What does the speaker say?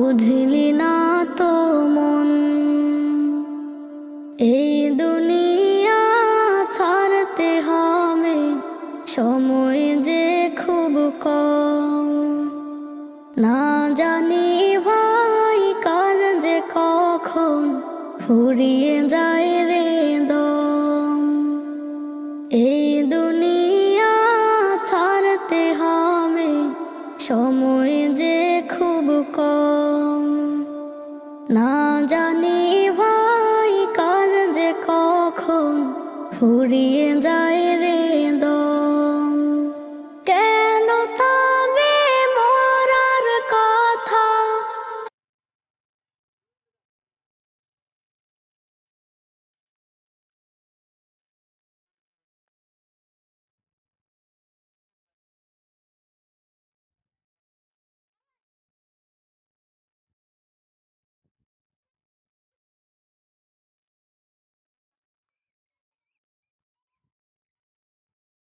বুঝলি না তো মন। এই দুনিয়া ছাড়তে হবে, সময় যে খুব কম। না জানি ভাই কার যে কখন ফুরিয়ে যায় রে দম। এই দুনিয়া ছাড়তে হবে, সময় যে খুব কম। না জানি ভাই কার যে কখন ফুরিয়ে যায়